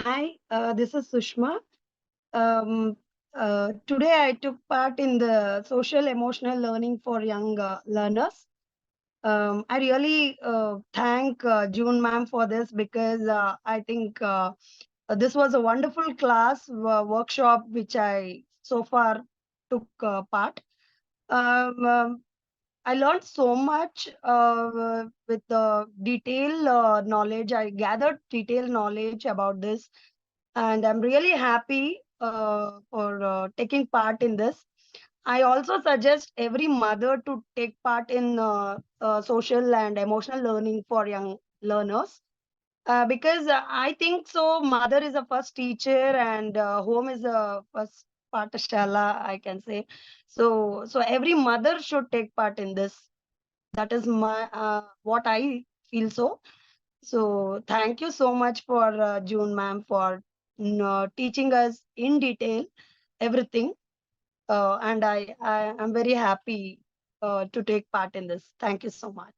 Hi, this is Sushma. Today I took part in the social emotional learning for young learners. I really thank June ma'am for this because I think this was a wonderful class workshop which I so far took part. Um, I learned so much with the detailed knowledge. I gathered detailed knowledge about this, and I'm really happy for taking part in this. I also suggest every mother to take part in social and emotional learning for young learners because I think so. Mother is a first teacher, and home is a first patashala, I can say. So every mother should take part in this. That is my what I feel so. So thank you so much for June ma'am for teaching us in detail everything. And I am very happy to take part in this. Thank you so much.